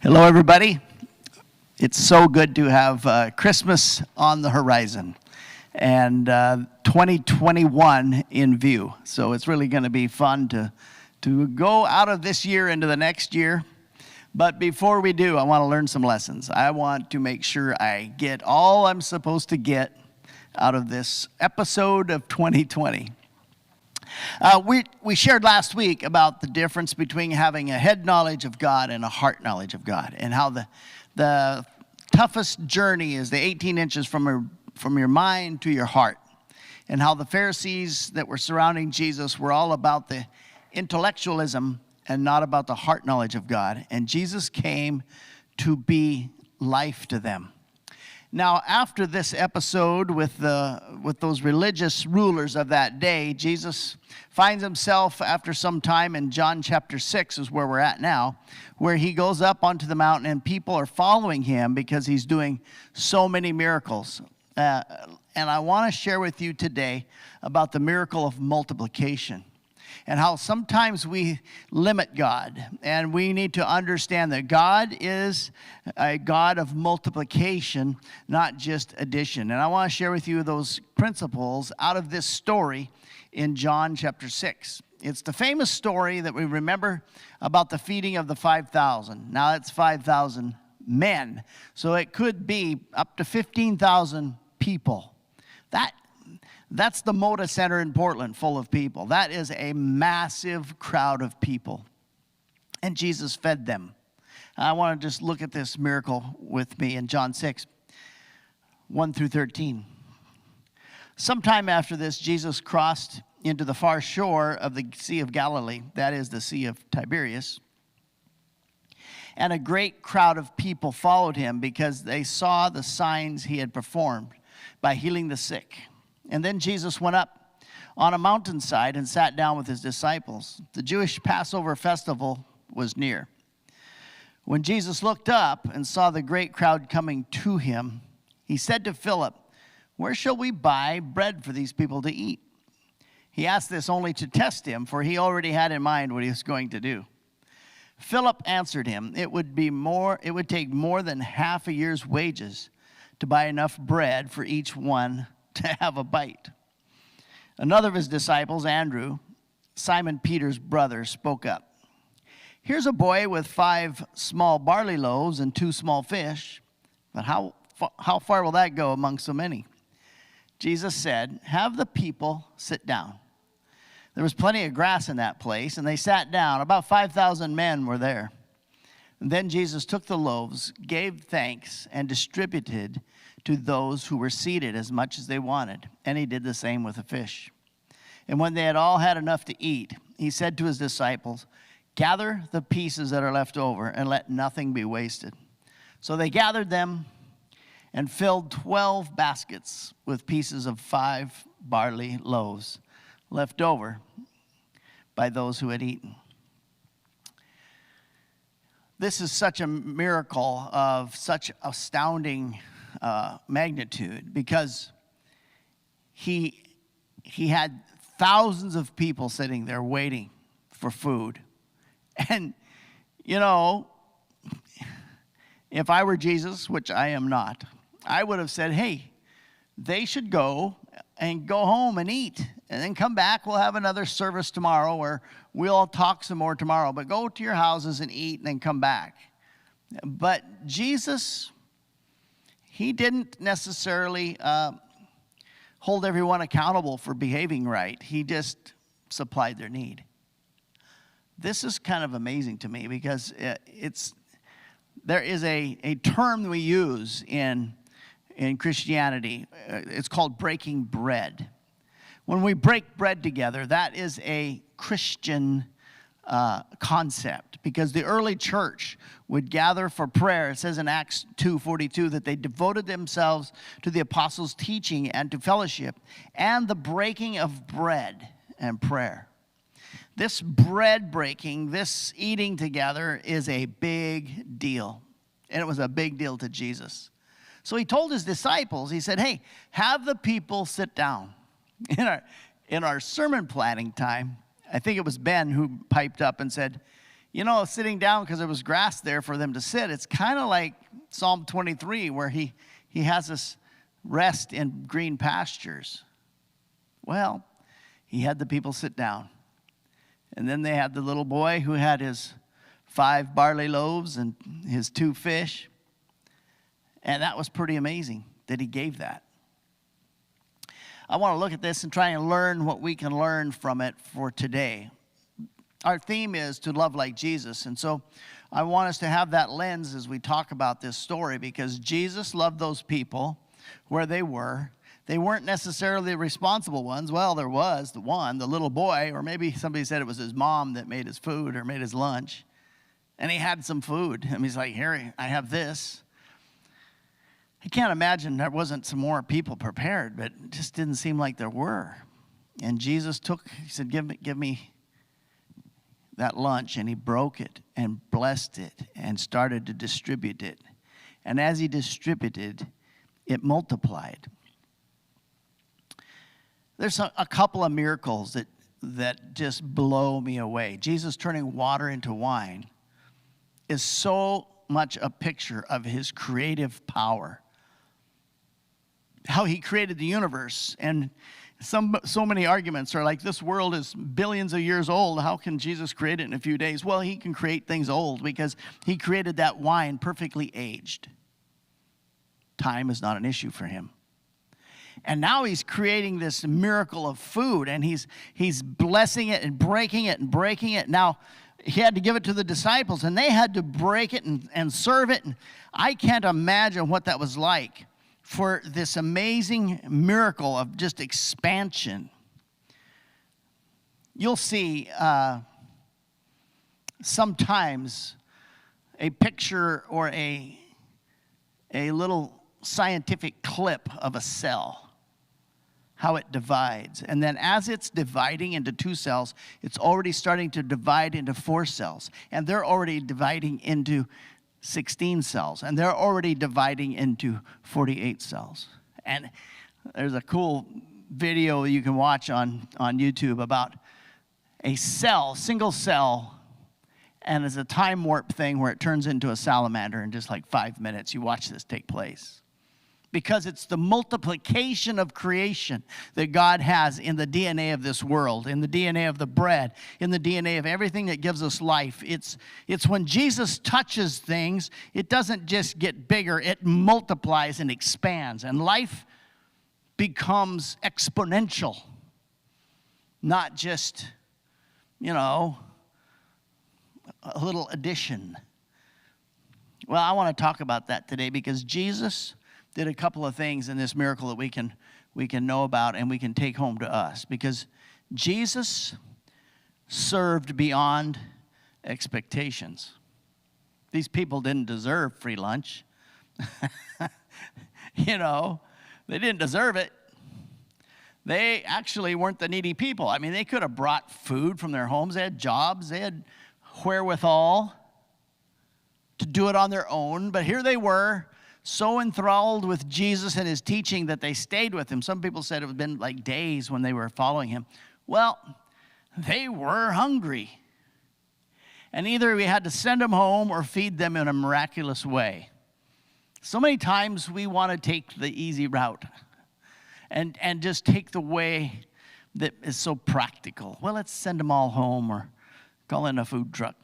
Hello, everybody. It's so good to have Christmas on the horizon and 2021 in view. So it's really going to be fun to go out of this year into the next year. But before we do, I want to learn some lessons. I want to make sure I get all I'm supposed to get out of this episode of 2020. We shared last week about the difference between having a head knowledge of God and a heart knowledge of God, and how the toughest journey is the 18 inches from your mind to your heart, and how the Pharisees that were surrounding Jesus were all about the intellectualism and not about the heart knowledge of God, and Jesus came to be life to them. Now, after this episode with those religious rulers of that day, Jesus finds himself after some time in John chapter 6 is where we're at now, where he goes up onto the mountain and people are following him because he's doing so many miracles. And I want to share with you today about the miracle of multiplication, and how sometimes we limit God, and we need to understand that God is a God of multiplication, not just addition. And I want to share with you those principles out of this story in John chapter 6. It's the famous story that we remember about the feeding of the 5,000. Now it's 5,000 men, so it could be up to 15,000 people. That's the Moda Center in Portland, full of people. That is a massive crowd of people. And Jesus fed them. I want to just look at this miracle with me in John 6, 1 through 13. Sometime after this, Jesus crossed into the far shore of the Sea of Galilee, that is the Sea of Tiberias. And a great crowd of people followed him because they saw the signs he had performed by healing the sick. And then Jesus went up on a mountainside and sat down with his disciples. The Jewish Passover festival was near. When Jesus looked up and saw the great crowd coming to him, he said to Philip, "Where shall we buy bread for these people to eat?" He asked this only to test him, for he already had in mind what he was going to do. Philip answered him, it would take more than half a year's wages to buy enough bread for each one to have a bite. Another of his disciples, Andrew, Simon Peter's brother, spoke up. "Here's a boy with 5 small barley loaves and 2 small fish, but how far will that go among so many?" Jesus said, "Have the people sit down." There was plenty of grass in that place, and they sat down. About 5,000 men were there. And then Jesus took the loaves, gave thanks, and distributed to those who were seated as much as they wanted. And he did the same with the fish. And when they had all had enough to eat, he said to his disciples, "Gather the pieces that are left over, and let nothing be wasted." So they gathered them and filled 12 baskets with pieces of 5 barley loaves left over by those who had eaten. This is such a miracle of such astounding magnitude, because he had thousands of people sitting there waiting for food. And, you know, if I were Jesus, which I am not, I would have said, hey, they should go home and eat, and then come back. We'll have another service tomorrow, or we'll all talk some more tomorrow, but go to your houses and eat and then come back. But Jesus, he didn't necessarily hold everyone accountable for behaving right. He just supplied their need. This is kind of amazing to me, because there is a term we use in Christianity. It's called breaking bread. When we break bread together, that is a Christian concept, because the early church would gather for prayer. It says in Acts 2:42 that they devoted themselves to the apostles' teaching and to fellowship and the breaking of bread and prayer. This bread breaking, this eating together, is a big deal, and it was a big deal to Jesus. So he told his disciples, he said, hey, have the people sit down. In our sermon planning time, I think it was Ben who piped up and said, sitting down because there was grass there for them to sit, it's kind of like Psalm 23 where he has us rest in green pastures. Well, he had the people sit down. And then they had the little boy who had his 5 barley loaves and his 2 fish. And that was pretty amazing that he gave that. I want to look at this and try and learn what we can learn from it for today. Our theme is to love like Jesus. And so I want us to have that lens as we talk about this story, because Jesus loved those people where they were. They weren't necessarily the responsible ones. Well, there was the one, the little boy, or maybe somebody said it was his mom that made his food or made his lunch. And he had some food. And he's like, here, I have this. I can't imagine there wasn't some more people prepared, but it just didn't seem like there were. And Jesus he said, give me that lunch, and he broke it and blessed it and started to distribute it. And as he distributed, it multiplied. There's a couple of miracles that just blow me away. Jesus turning water into wine is so much a picture of his creative power. How he created the universe. And so many arguments are like, this world is billions of years old. How can Jesus create it in a few days? Well, he can create things old because he created that wine perfectly aged. Time is not an issue for him. And now he's creating this miracle of food, and he's blessing it and breaking it and breaking it. Now, he had to give it to the disciples, and they had to break it and serve it. And I can't imagine what that was like for this amazing miracle of just expansion. You'll see sometimes a picture or a little scientific clip of a cell, how it divides. And then as it's dividing into 2 cells, it's already starting to divide into 4 cells. And they're already dividing into 16 cells. And they're already dividing into 48 cells. And there's a cool video you can watch on YouTube about a cell, single cell, and it's a time warp thing where it turns into a salamander in just like 5 minutes. You watch this take place. Because it's the multiplication of creation that God has in the DNA of this world, in the DNA of the bread, in the DNA of everything that gives us life. It's when Jesus touches things, it doesn't just get bigger, it multiplies and expands. And life becomes exponential, not just, a little addition. Well, I want to talk about that today because Jesus did a couple of things in this miracle that we can know about and we can take home to us. Because Jesus served beyond expectations. These people didn't deserve free lunch. They didn't deserve it. They actually weren't the needy people. I mean, they could have brought food from their homes. They had jobs. They had wherewithal to do it on their own. But here they were, so enthralled with Jesus and his teaching that they stayed with him. Some people said it had been like days when they were following him. Well, they were hungry. And either we had to send them home or feed them in a miraculous way. So many times we want to take the easy route and just take the way that is so practical. Well, let's send them all home or call in a food truck.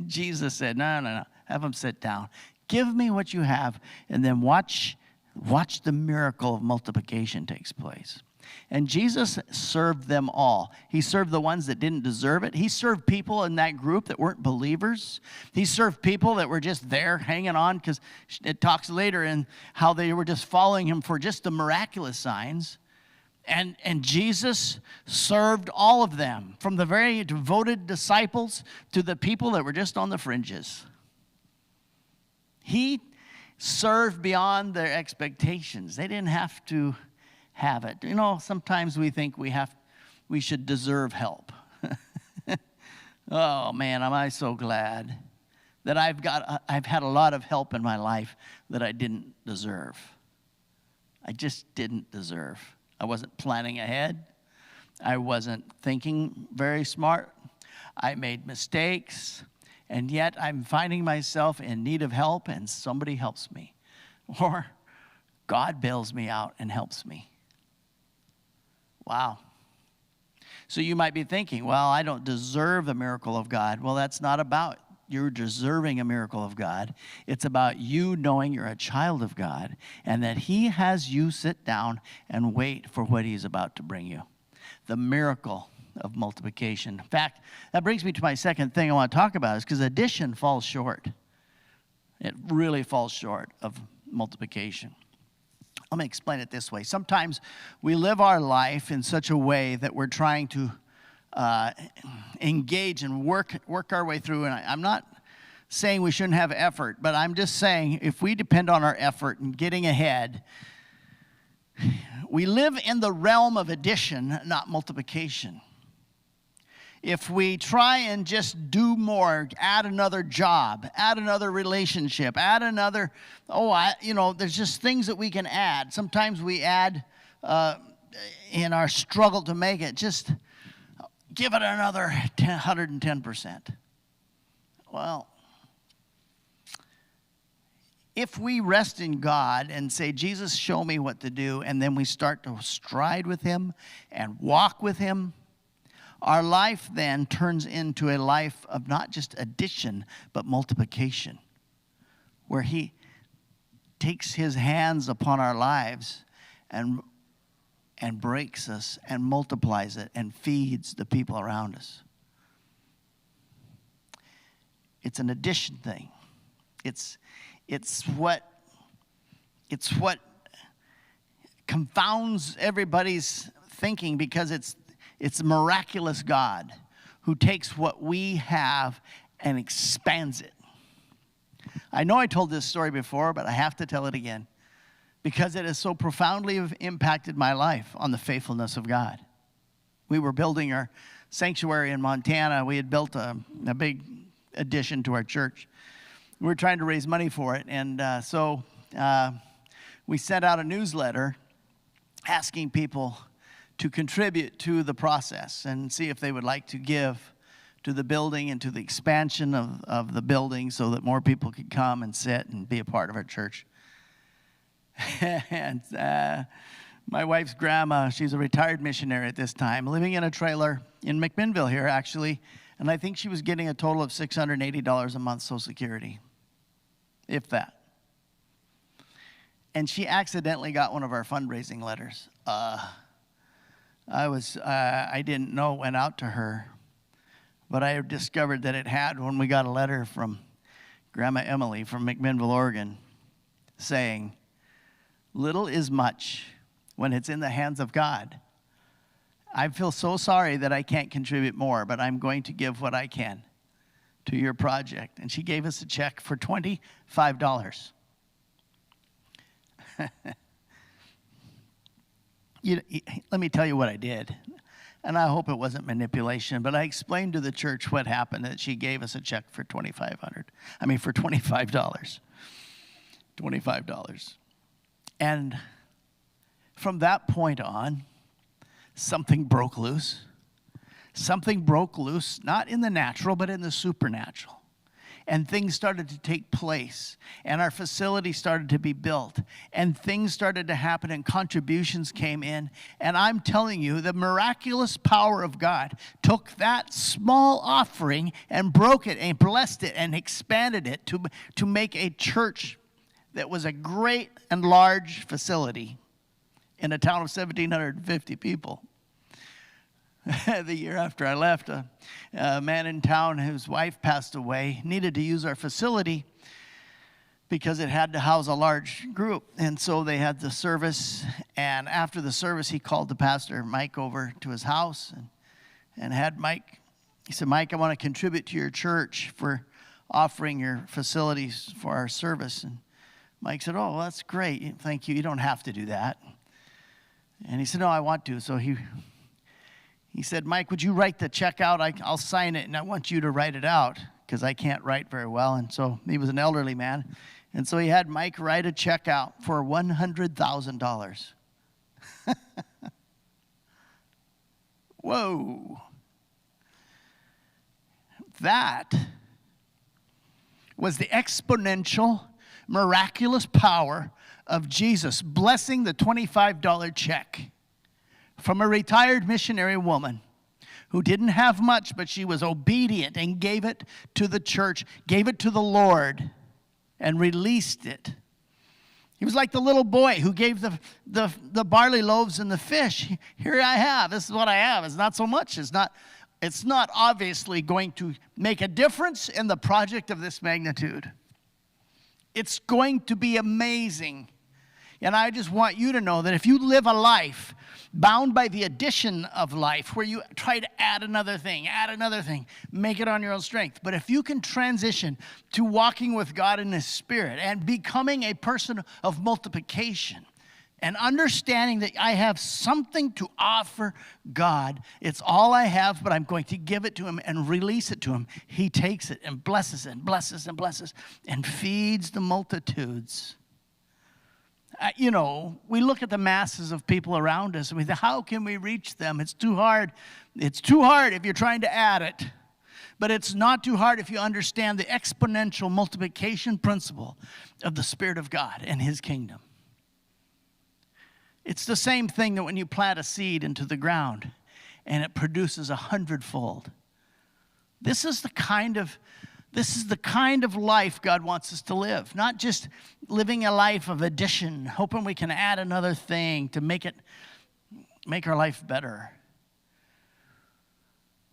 Jesus said, no, have them sit down. Give me what you have, and then watch the miracle of multiplication takes place. And Jesus served them all. He served the ones that didn't deserve it. He served people in that group that weren't believers. He served people that were just there hanging on, because it talks later in how they were just following him for just the miraculous signs. And Jesus served all of them, from the very devoted disciples to the people that were just on the fringes. He served beyond their expectations. They didn't have to have it. Sometimes we think we should deserve help. Oh man, am I so glad that I've had a lot of help in my life that I didn't deserve. I just didn't deserve. I wasn't planning ahead. I wasn't thinking very smart. I made mistakes. and yet I'm finding myself in need of help and somebody helps me. Or God bails me out and helps me. Wow. So you might be thinking, well, I don't deserve the miracle of God. Well, that's not about you're deserving a miracle of God. It's about you knowing you're a child of God and that he has you sit down and wait for what he's about to bring you. The miracle of multiplication. In fact, that brings me to my second thing I want to talk about is because addition falls short. It really falls short of multiplication. Let me explain it this way. Sometimes we live our life in such a way that we're trying to engage and work our way through. And I'm not saying we shouldn't have effort, but I'm just saying if we depend on our effort and getting ahead, we live in the realm of addition, not multiplication. If we try and just do more, add another job, add another relationship, add another, there's just things that we can add. Sometimes we add in our struggle to make it, just give it another 110%. Well, if we rest in God and say, Jesus, show me what to do, and then we start to stride with him and walk with him, our life then turns into a life of not just addition, but multiplication, where he takes his hands upon our lives and breaks us and multiplies it and feeds the people around us. It's an addition thing. It's what confounds everybody's thinking because it's a miraculous God who takes what we have and expands it. I know I told this story before, but I have to tell it again because it has so profoundly impacted my life on the faithfulness of God. We were building our sanctuary in Montana. We had built a big addition to our church. We were trying to raise money for it, and so we sent out a newsletter asking people to contribute to the process and see if they would like to give to the building and to the expansion of the building so that more people could come and sit and be a part of our church. And my wife's grandma, she's a retired missionary at this time, living in a trailer in McMinnville here, actually, and I think she was getting a total of $680 a month Social Security, if that. And she accidentally got one of our fundraising letters. I didn't know it went out to her, but I discovered that it had when we got a letter from Grandma Emily from McMinnville, Oregon, saying, little is much when it's in the hands of God. I feel so sorry that I can't contribute more, but I'm going to give what I can to your project. And she gave us a check for $25. Let me tell you what I did. And I hope it wasn't manipulation, but I explained to the church what happened, that she gave us a check for $25. $25. And from that point on, something broke loose. Something broke loose, not in the natural, but in the supernatural. And things started to take place, and our facility started to be built, and things started to happen, and contributions came in. And I'm telling you, the miraculous power of God took that small offering and broke it and blessed it and expanded it to make a church that was a great and large facility in a town of 1,750 people. The year after I left, a man in town whose wife passed away needed to use our facility because it had to house a large group. And so they had the service, and after the service, he called the pastor, Mike, over to his house and had Mike, he said, Mike, I want to contribute to your church for offering your facilities for our service. And Mike said, oh, well, that's great. Thank you. You don't have to do that. And he said, no, I want to. So he said, Mike, would you write the check out? I'll sign it, and I want you to write it out because I can't write very well. And so he was an elderly man. And so he had Mike write a check out for $100,000. Whoa. That was the exponential, miraculous power of Jesus blessing the $25 check from a retired missionary woman who didn't have much, but she was obedient and gave it to the church, gave it to the Lord, and released it. He was like the little boy who gave the barley loaves and the fish. Here I have. This is what I have. It's not so much. It's not obviously going to make a difference in the project of this magnitude. It's going to be amazing. And I just want you to know that if you live a life bound by the addition of life, where you try to add another thing, make it on your own strength. But if you can transition to walking with God in His Spirit and becoming a person of multiplication and understanding that I have something to offer God, it's all I have, but I'm going to give it to Him and release it to Him. He takes it and blesses and blesses and blesses and feeds the multitudes. We look at the masses of people around us and we think, how can we reach them? It's too hard. It's too hard if you're trying to add it. But it's not too hard if you understand the exponential multiplication principle of the Spirit of God and His kingdom. It's the same thing that when you plant a seed into the ground and it produces 100-fold. This is the kind of life God wants us to live, not just living a life of addition, hoping we can add another thing to make our life better.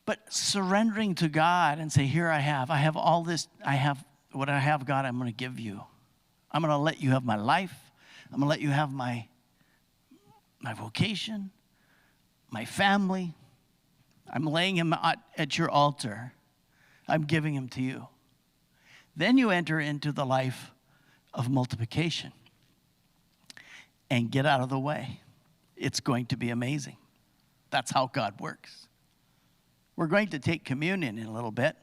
But surrendering to God and say, here I have all this, what I have, God, I'm going to give you. I'm going to let you have my life. I'm going to let you have my vocation, my family. I'm laying him at your altar. I'm giving him to you. Then you enter into the life of multiplication and get out of the way. It's going to be amazing. That's how God works. We're going to take communion in a little bit.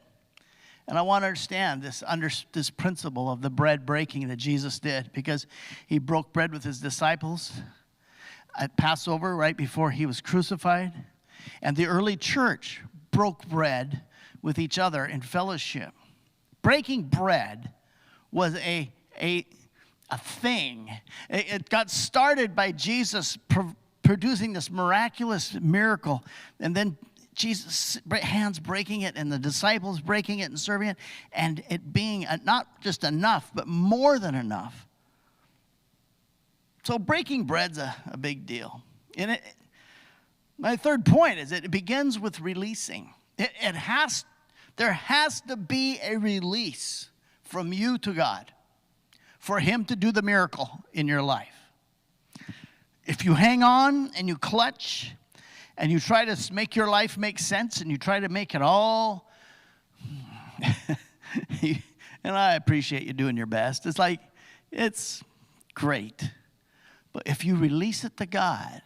And I want to understand this principle of the bread breaking that Jesus did, because he broke bread with his disciples at Passover right before he was crucified. And the early church broke bread with each other in fellowship. Breaking bread was a thing. It got started by Jesus producing this miraculous miracle, and then Jesus' hands breaking it and the disciples breaking it and serving it, and it being not just enough, but more than enough. So breaking bread's a big deal. And my third point is that it begins with releasing. There has to be a release from you to God for him to do the miracle in your life. If you hang on and you clutch and you try to make your life make sense and you try to make it all, and I appreciate you doing your best. It's great. But if you release it to God,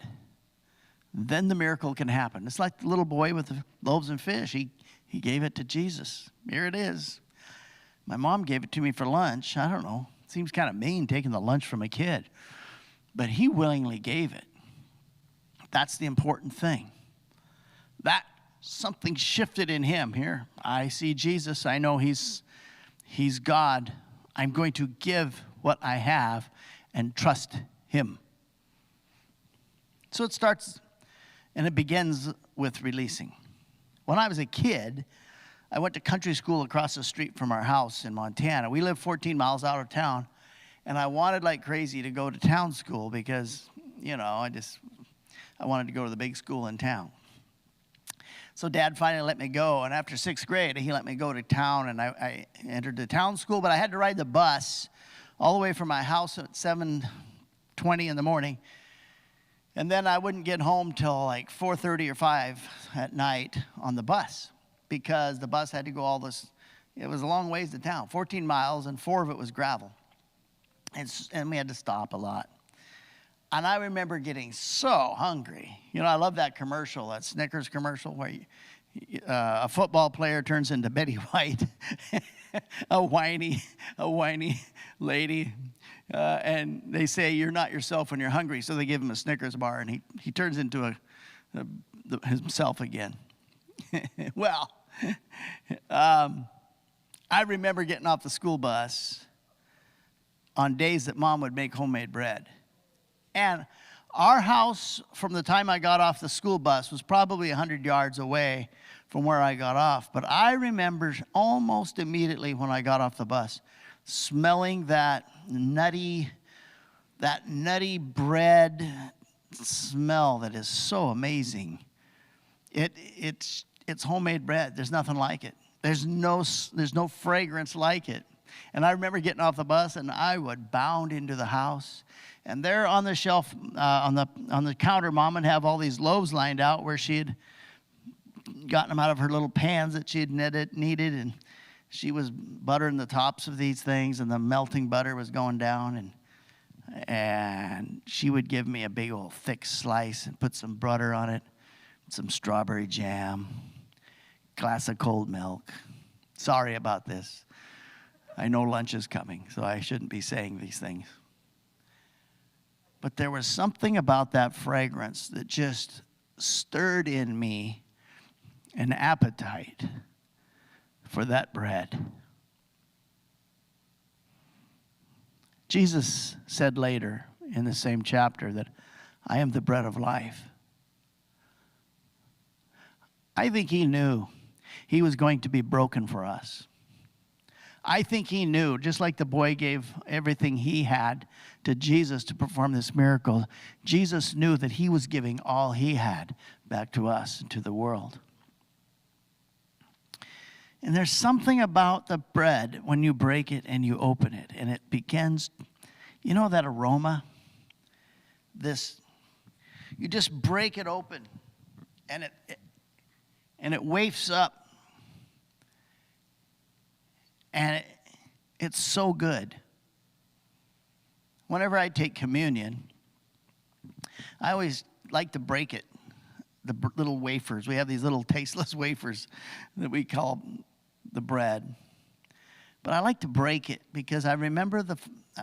then the miracle can happen. It's like the little boy with the loaves and fish. He gave it to Jesus. Here it is. My mom gave it to me for lunch. I don't know. It seems kind of mean taking the lunch from a kid. But he willingly gave it. That's the important thing. That something shifted in him here. I see Jesus. I know he's God. I'm going to give what I have and trust him. So it starts and it begins with releasing. When I was a kid, I went to country school across the street from our house in Montana. We lived 14 miles out of town, and I wanted like crazy to go to town school because, I wanted to go to the big school in town. So Dad finally let me go, and after 6th grade, he let me go to town, and I entered the town school, but I had to ride the bus all the way from my house at 7:20 in the morning. And then I wouldn't get home till like 4:30 or 5 at night on the bus, because the bus had to go all this. It was a long ways to town, 14 miles, and 4 of it was gravel. And we had to stop a lot. And I remember getting so hungry. I love that commercial, that Snickers commercial where a football player turns into Betty White, a whiny lady. And they say, you're not yourself when you're hungry. So they give him a Snickers bar, and he turns into himself again. Well, I remember getting off the school bus on days that Mom would make homemade bread. And our house, from the time I got off the school bus, was probably 100 yards away from where I got off. But I remember almost immediately when I got off the bus, smelling that nutty bread smell that is so amazing. It's homemade bread. There's nothing like it. There's no fragrance like it. And I remember getting off the bus, and I would bound into the house. And there on the shelf, on the counter, Mom would have all these loaves lined out where she had gotten them out of her little pans that she had kneaded, and she was buttering the tops of these things, and the melting butter was going down, and she would give me a big old thick slice and put some butter on it, some strawberry jam, glass of cold milk. Sorry about this. I know lunch is coming, so I shouldn't be saying these things. But there was something about that fragrance that just stirred in me an appetite for that bread. Jesus said later in the same chapter that I am the bread of life. I think he knew he was going to be broken for us. I think he knew, just like the boy gave everything he had to Jesus to perform this miracle, Jesus knew that he was giving all he had back to us and to the world. And there's something about the bread when you break it and you open it, and it begins, you know that aroma? You just break it open, and it wafts up. And it's so good. Whenever I take communion, I always like to break it, the little wafers. We have these little tasteless wafers that we call the bread. But I like to break it because I remember the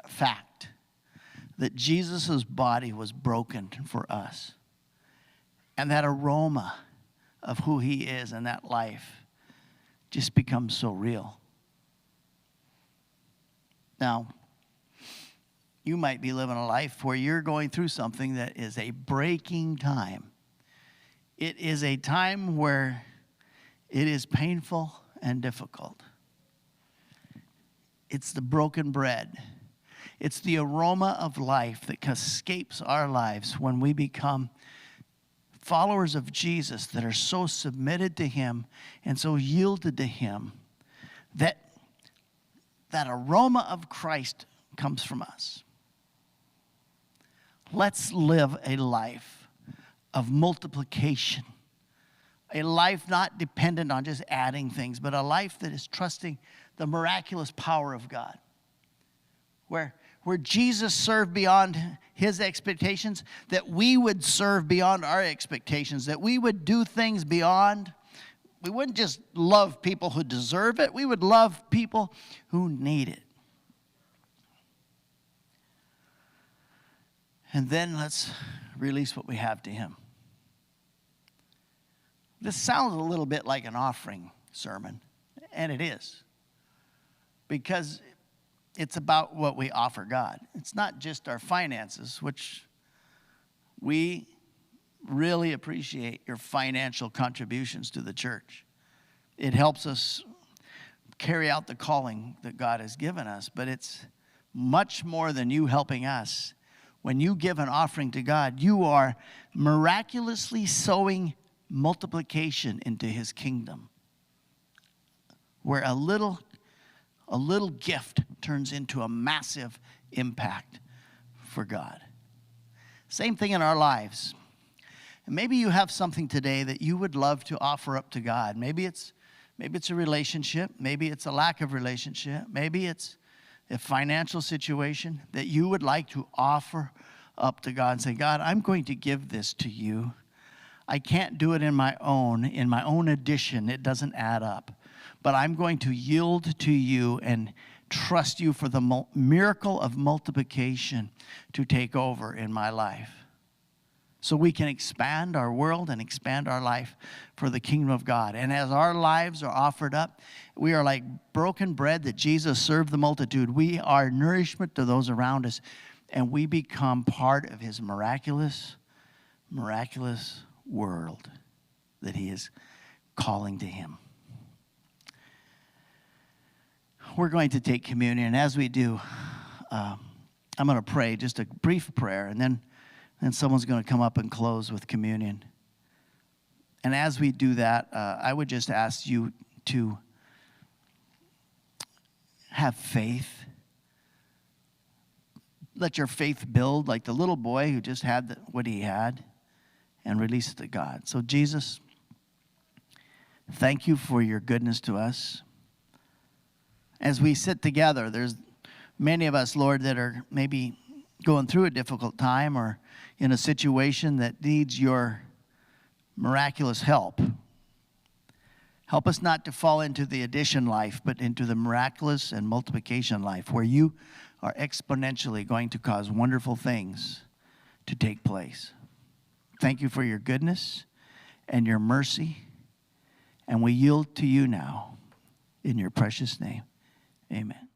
fact that Jesus' body was broken for us. And that aroma of who he is and that life just becomes so real. Now, you might be living a life where you're going through something that is a breaking time. It is a time where it is painful and difficult. It's the broken bread. It's the aroma of life that escapes our lives when we become followers of Jesus that are so submitted to him and so yielded to him that aroma of Christ comes from us. Let's live a life of multiplication, a life not dependent on just adding things, but a life that is trusting the miraculous power of God. Where Jesus served beyond his expectations, that we would serve beyond our expectations, that we would do things beyond. We wouldn't just love people who deserve it. We would love people who need it. And then let's release what we have to him. This sounds a little bit like an offering sermon, and it is. Because it's about what we offer God. It's not just our finances, which we really appreciate your financial contributions to the church. It helps us carry out the calling that God has given us, but it's much more than you helping us. When you give an offering to God, you are miraculously sowing multiplication into his kingdom, where a little gift turns into a massive impact for God. Same thing in our lives. And maybe you have something today that you would love to offer up to God. Maybe it's a relationship. Maybe it's a lack of relationship. Maybe it's a financial situation that you would like to offer up to God and say, God, I'm going to give this to you. I can't do it in my own addition. It doesn't add up. But I'm going to yield to you and trust you for the miracle of multiplication to take over in my life. so we can expand our world and expand our life for the kingdom of God. And as our lives are offered up, we are like broken bread that Jesus served the multitude. We are nourishment to those around us, and we become part of his miraculous world that he is calling to him. We're going to take communion, and as we do, I'm going to pray just a brief prayer, and then someone's going to come up and close with communion. And as we do that, I would just ask you to have faith. Let your faith build like the little boy who just had what he had and release it to God. So Jesus, thank you for your goodness to us. As we sit together, there's many of us, Lord, that are maybe going through a difficult time or in a situation that needs your miraculous help. Help us not to fall into the addition life, but into the miraculous and multiplication life, where you are exponentially going to cause wonderful things to take place. Thank you for your goodness and your mercy, and we yield to you now in your precious name. Amen.